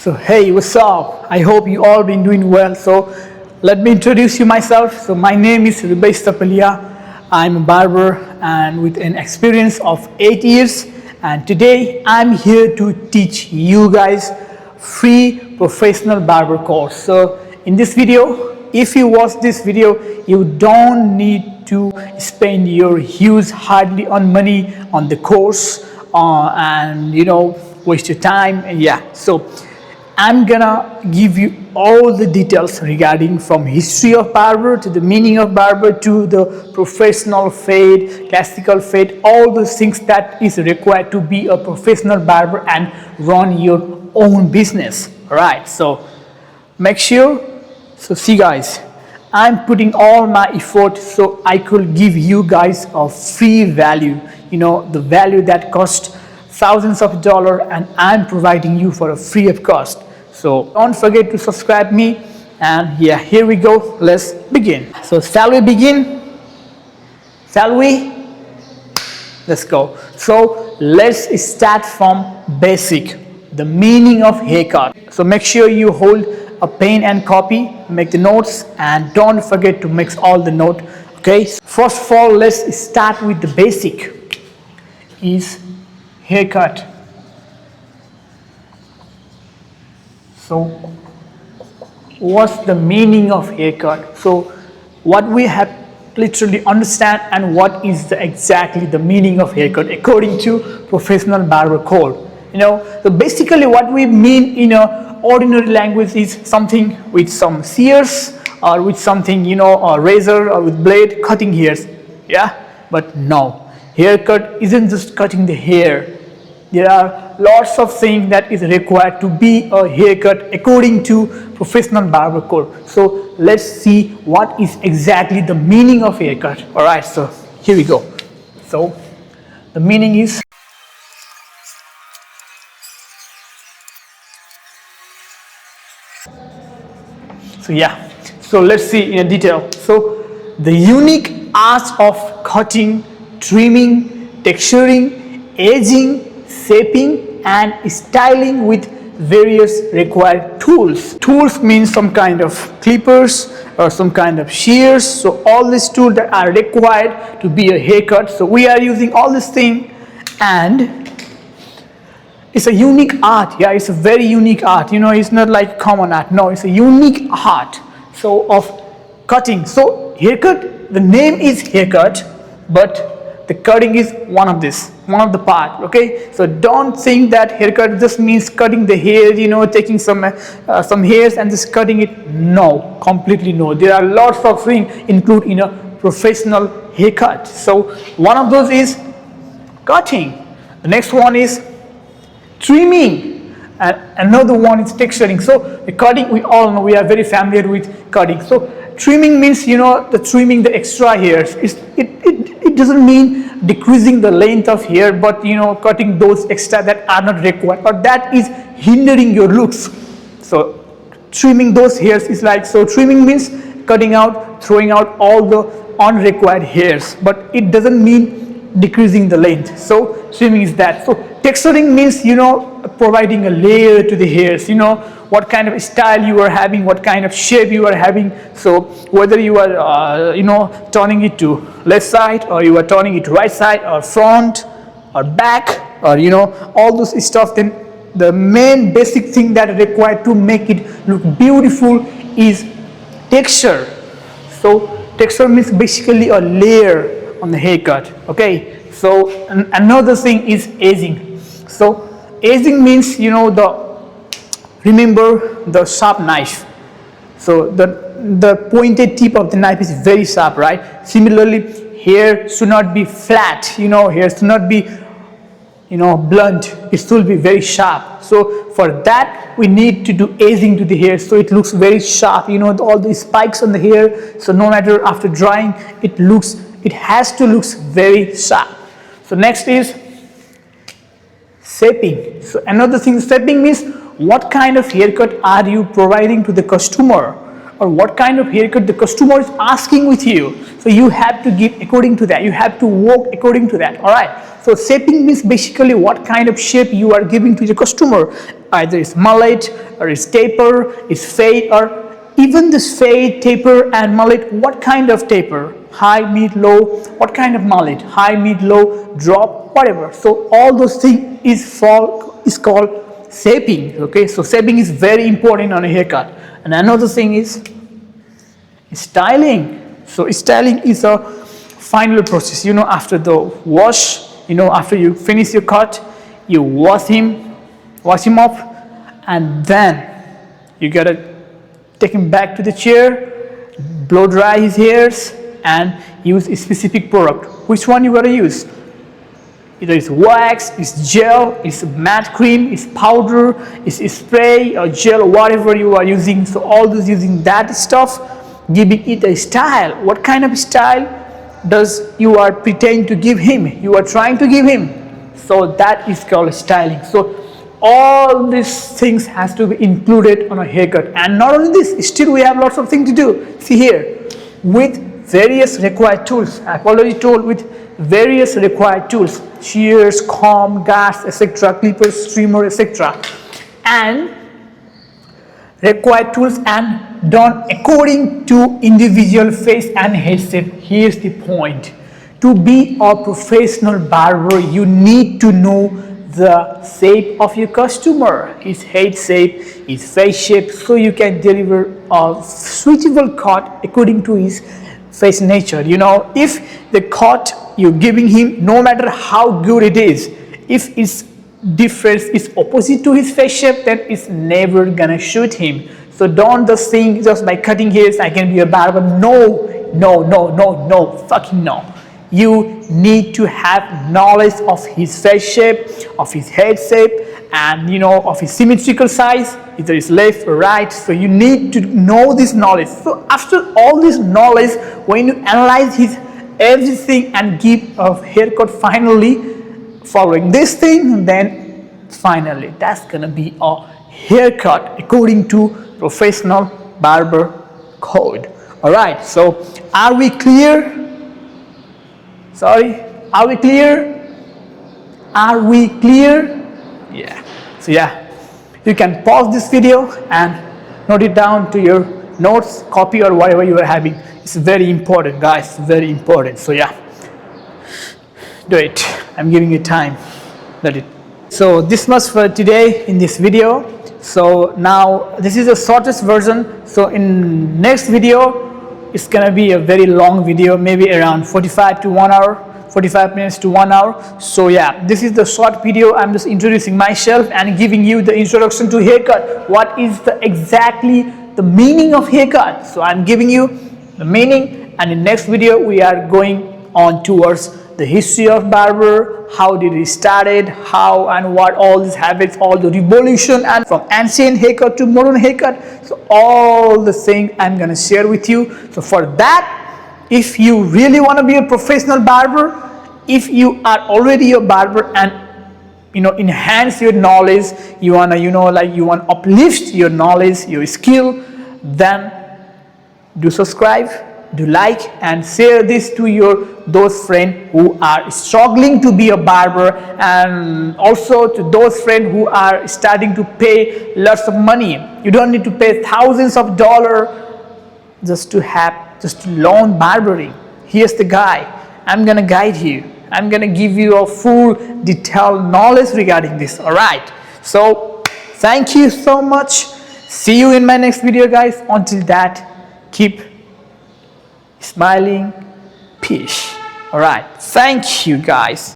So hey, what's up? I hope you all been doing well. So let me introduce you myself. So my name is Tapalia. I'm a barber and with an experience of 8 years, and today I'm here to teach you guys free professional barber course. So in this video, if you watch this video, you don't need to spend your huge hardly earned money on the course and waste your time. And so I'm gonna give you all the details regarding from history of barber to the meaning of barber to the professional fade, classical fade, all those things that is required to be a professional barber and run your own business. Alright, so make sure, so see guys, I'm putting all my effort so I could give you guys a free value, the value that costs thousands of dollars, and I'm providing you for a free of cost. So don't forget to subscribe me, and here we go. Let's begin. So shall we begin? Shall we? Let's go. So let's start from basic, the meaning of haircut. So make sure you hold a pen and copy, make the notes, and don't forget to mix all the note. Okay. First of all, let's start with the basic. Is haircut. So what's the meaning of haircut? So what we have literally understand and what is exactly the meaning of haircut according to professional barber code. So basically what we mean in a ordinary language is something with some shears or with something, a razor or with blade cutting hairs. But no, haircut isn't just cutting the hair. There are lots of things that is required to be a haircut according to professional barber code. So let's see what is exactly the meaning of haircut. Alright, so here we go. So the meaning is, so let's see in detail. So the unique art of cutting, trimming, texturing, aging, shaping and styling with various required tools. Tools means some kind of clippers or some kind of shears. So all these tools that are required to be a haircut. So we are using all this thing, and it's a unique art. It's a very unique art. It's not like common art. No, it's a unique art. So of cutting. So haircut, the name is haircut, but the cutting is one of the part. Okay, so don't think that haircut just means cutting the hair, taking some hairs and just cutting it. No, completely no. There are lots of things included in a professional haircut. So one of those is cutting. The next one is trimming, and another one is texturing. So the cutting, we all know, we are very familiar with cutting. So trimming means the trimming the extra hairs. It doesn't mean decreasing the length of hair, but cutting those extra that are not required or that is hindering your looks. So trimming those hairs is like, so trimming means cutting out, throwing out all the unrequired hairs, but it doesn't mean decreasing the length. So trimming is that. So texturing means providing a layer to the hairs, what kind of style you are having, what kind of shape you are having. So whether you are turning it to left side or you are turning it to right side or front or back or all those stuff, then the main basic thing that is required to make it look beautiful is texture. So texture means basically a layer on the haircut. Okay, so another thing is aging. So aging means remember the sharp knife. So the pointed tip of the knife is very sharp, right? Similarly, hair should not be flat. Hair should not be blunt. It should be very sharp. So for that we need to do aging to the hair so it looks very sharp. All the spikes on the hair. So no matter after drying, it has to look very sharp. So next is shaping. So another thing, shaping means what kind of haircut are you providing to the customer? or what kind of haircut the customer is asking with you. So you have to give according to that. You have to work according to that. All right. So shaping means basically what kind of shape you are giving to the customer. Either it's mullet, or it's taper, it's fade, or even this fade, taper, and mullet. What kind of taper? High, mid, low. What kind of mullet? High, mid, low, drop, whatever. So all those things is called shaping. Okay. So shaping is very important on a haircut. And another thing is styling. So styling is a final process. After the wash, after you finish your cut, you wash him up, and then you gotta take him back to the chair, blow dry his hairs, and use a specific product. Which one you gotta use? Either it's wax, it's gel, it's matte cream, it's powder, it's spray or gel, whatever you are using. So all those using that stuff, giving it a style. What kind of style does you are pretending to give him? You are trying to give him. So that is called styling. So all these things has to be included on a haircut. And not only this, still we have lots of things to do. See here, with various required tools. I've already told, with various required tools: shears, comb, guards, etc., clippers, trimmer, etc. And required tools and done according to individual face and head shape. Here's the point: to be a professional barber, you need to know the shape of your customer, his head shape, his face shape, so you can deliver a suitable cut according to his face nature. If the cut you're giving him, no matter how good it is, if it's difference is opposite to his face shape, then it's never gonna suit him. So don't just think just by cutting hairs I can be a barber. No, fucking no. You need to have knowledge of his face shape, of his head shape, and of his symmetrical size, either it's left or right. So you need to know this knowledge. So after all this knowledge, when you analyze his everything and give a haircut finally following this thing, then finally that's gonna be a haircut according to professional barber code. All right, so are we clear? Are we clear? Are we clear? Yeah. So yeah, you can pause this video and note it down to your notes, copy, or whatever you are having. It's very important, guys, very important. So yeah, do it. I'm giving you time. Let it. So this much for today in this video. So now this is the shortest version. So in next video, it's gonna be a very long video, maybe around 45 to 1 hour, 45 minutes to 1 hour. So yeah, this is the short video. I'm just introducing myself and giving you the introduction to haircut. What is exactly the meaning of haircut? So I'm giving you the meaning, and in next video we are going on towards the history of barber, how did it started, how and what all these habits, all the revolution, and from ancient haircut to modern haircut. So all the things I'm gonna share with you. So for that, if you really want to be a professional barber, if you are already a barber and enhance your knowledge, you wanna you want to uplift your knowledge, your skill, then do subscribe, do like, and share this to those friends who are struggling to be a barber, and also to those friends who are starting to pay lots of money. You don't need to pay thousands of dollars just to learn barbering. Here's the guy. I'm gonna guide you. I'm gonna give you a full detailed knowledge regarding this. All right. So thank you so much. See you in my next video, guys. Until that, keep smiling. Peace. All right. Thank you, guys.